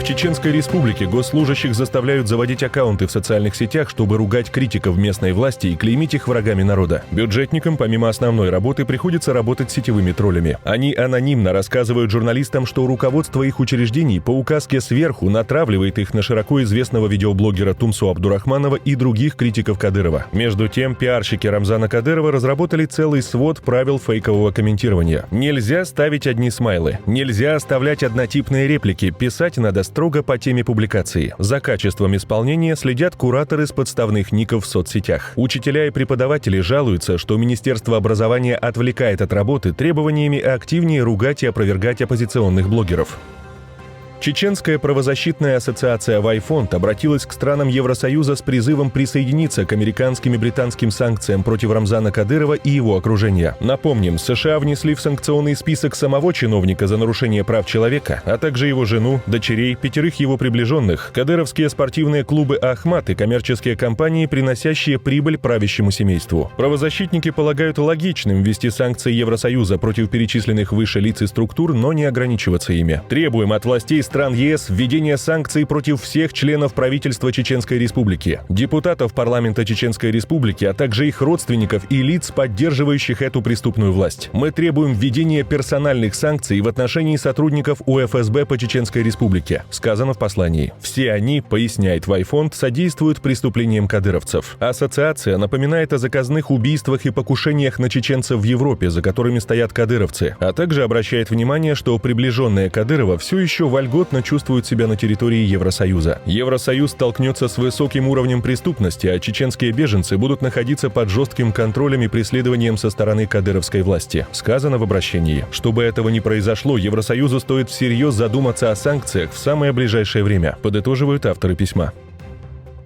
Чеченской Республике госслужащих заставляют заводить аккаунты в социальных сетях, чтобы ругать критиков местной власти и клеймить их врагами народа. Бюджетникам, помимо основной работы, приходится работать с сетевыми троллями. Они анонимно рассказывают журналистам, что руководство их учреждений по указке сверху натравливает их на широко известного видеоблогера Тумсу Абдурахманова и других критиков Кадырова. Между тем, пиарщики Рамзана Кадырова разработали целый свод правил фейкового комментирования. Нельзя ставить одни смайлы, нельзя оставлять однотипные реплики, писать надо строго по теме публикации. За качеством исполнения следят кураторы с подставных ников в соцсетях. Учителя и преподаватели жалуются, что Министерство образования отвлекает от работы требованиями активнее ругать и опровергать оппозиционных блогеров. Чеченская правозащитная ассоциация «Вайфонд» обратилась к странам Евросоюза с призывом присоединиться к американским и британским санкциям против Рамзана Кадырова и его окружения. Напомним, США внесли в санкционный список самого чиновника за нарушение прав человека, а также его жену, дочерей, 5 его приближенных, кадыровские спортивные клубы «Ахмат» и коммерческие компании, приносящие прибыль правящему семейству. Правозащитники полагают логичным ввести санкции Евросоюза против перечисленных выше лиц и структур, но не ограничиваться ими. Требуем от властей стран ЕС введения санкций против всех членов правительства Чеченской Республики, депутатов парламента Чеченской Республики, а также их родственников и лиц, поддерживающих эту преступную власть. Мы требуем введения персональных санкций в отношении сотрудников УФСБ по Чеченской Республике, сказано в послании. Все они, поясняет Вайфонд, содействуют преступлениям кадыровцев. Ассоциация напоминает о заказных убийствах и покушениях на чеченцев в Европе, за которыми стоят кадыровцы, а также обращает внимание, что приближенные Кадырова все еще вольготно чувствуют себя на территории Евросоюза. Евросоюз столкнется с высоким уровнем преступности, а чеченские беженцы будут находиться под жестким контролем и преследованием со стороны кадыровской власти, сказано в обращении. Чтобы этого не произошло, Евросоюзу стоит всерьез задуматься о санкциях в самое ближайшее время, подытоживают авторы письма.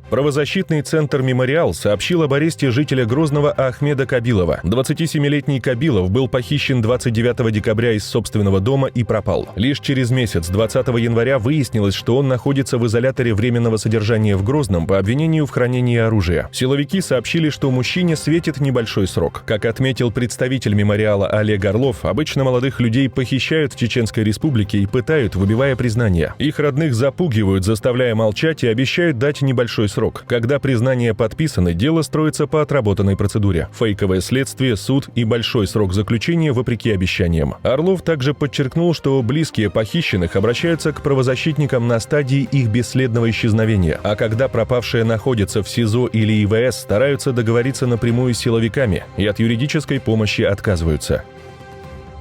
Правозащитный центр «Мемориал» сообщил об аресте жителя Грозного Ахмеда Кабилова. 27-летний Кабилов был похищен 29 декабря из собственного дома и пропал. Лишь через месяц, 20 января, выяснилось, что он находится в изоляторе временного содержания в Грозном по обвинению в хранении оружия. Силовики сообщили, что мужчине светит небольшой срок. Как отметил представитель «Мемориала» Олег Орлов, обычно молодых людей похищают в Чеченской Республике и пытают, выбивая признания. Их родных запугивают, заставляя молчать, и обещают дать небольшой срок. Когда признания подписаны, дело строится по отработанной процедуре. Фейковое следствие, суд и большой срок заключения вопреки обещаниям. Орлов также подчеркнул, что близкие похищенных обращаются к правозащитникам на стадии их бесследного исчезновения, а когда пропавшие находятся в СИЗО или ИВС, стараются договориться напрямую с силовиками и от юридической помощи отказываются.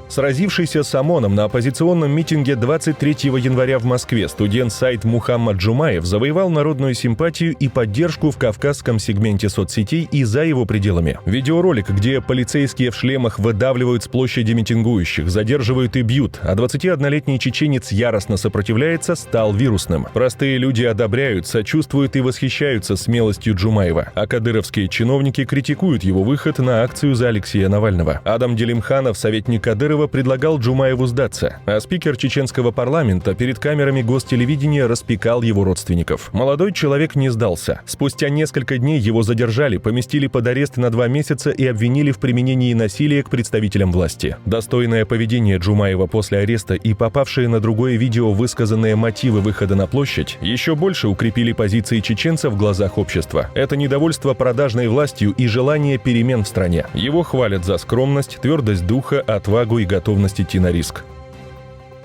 Сразившийся с ОМОНом на оппозиционном митинге 23 января в Москве студент Саид Мухаммад Джумаев завоевал народную симпатию и поддержку в кавказском сегменте соцсетей и за его пределами. Видеоролик, где полицейские в шлемах выдавливают с площади митингующих, задерживают и бьют, а 21-летний чеченец яростно сопротивляется, стал вирусным. Простые люди одобряют, сочувствуют и восхищаются смелостью Джумаева, а кадыровские чиновники критикуют его выход на акцию за Алексея Навального. Адам Делимханов, советник Кадырова, предлагал Джумаеву сдаться, а спикер чеченского парламента перед камерами гостелевидения распекал его родственников. Молодой человек не сдался. Спустя несколько дней его задержали, поместили под арест на 2 месяца и обвинили в применении насилия к представителям власти. Достойное поведение Джумаева после ареста и попавшие на другое видео высказанные мотивы выхода на площадь еще больше укрепили позиции чеченцев в глазах общества. Это недовольство продажной властью и желание перемен в стране. Его хвалят за скромность, твердость духа, отвагу и готовность идти на риск.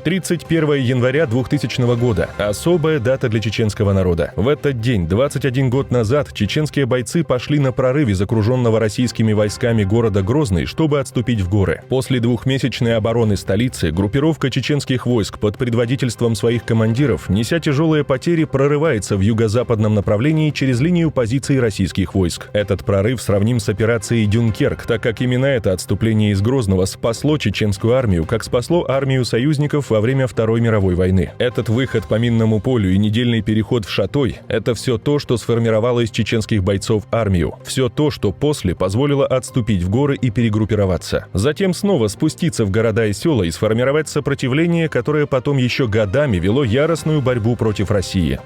31 января 2000 года – особая дата для чеченского народа. В этот день, 21 год назад, чеченские бойцы пошли на прорыв из окруженного российскими войсками города Грозный, чтобы отступить в горы. После двухмесячной обороны столицы группировка чеченских войск под предводительством своих командиров, неся тяжелые потери, прорывается в юго-западном направлении через линию позиций российских войск. Этот прорыв сравним с операцией «Дюнкерк», так как именно это отступление из Грозного спасло чеченскую армию, как спасло армию союзников во время Второй мировой войны. Этот выход по минному полю и недельный переход в Шатой – это все то, что сформировало из чеченских бойцов армию. Все то, что после позволило отступить в горы и перегруппироваться. Затем снова спуститься в города и села и сформировать сопротивление, которое потом еще годами вело яростную борьбу против России.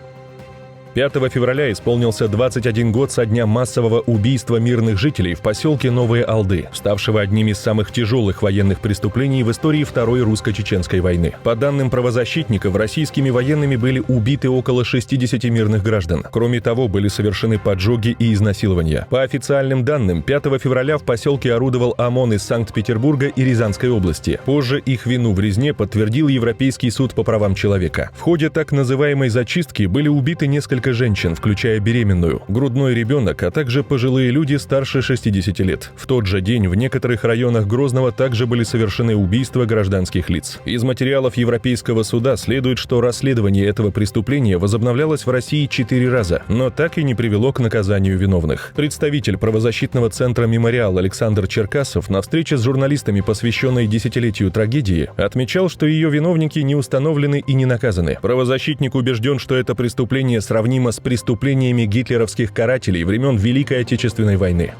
5 февраля исполнился 21 год со дня массового убийства мирных жителей в поселке Новые Алды, ставшего одним из самых тяжелых военных преступлений в истории Второй русско-чеченской войны. По данным правозащитников, российскими военными были убиты около 60 мирных граждан. Кроме того, были совершены поджоги и изнасилования. По официальным данным, 5 февраля в поселке орудовал ОМОН из Санкт-Петербурга и Рязанской области. Позже их вину в резне подтвердил Европейский суд по правам человека. В ходе так называемой зачистки были убиты несколько женщин, включая беременную, грудной ребенок, а также пожилые люди старше 60 лет. В тот же день в некоторых районах Грозного также были совершены убийства гражданских лиц. Из материалов Европейского суда следует, что расследование этого преступления возобновлялось в России 4 раза, но так и не привело к наказанию виновных. Представитель правозащитного центра «Мемориал» Александр Черкасов на встрече с журналистами, посвященной десятилетию трагедии, отмечал, что ее виновники не установлены и не наказаны. Правозащитник убежден, что это преступление сравнимо с преступлениями гитлеровских карателей времен Великой Отечественной войны.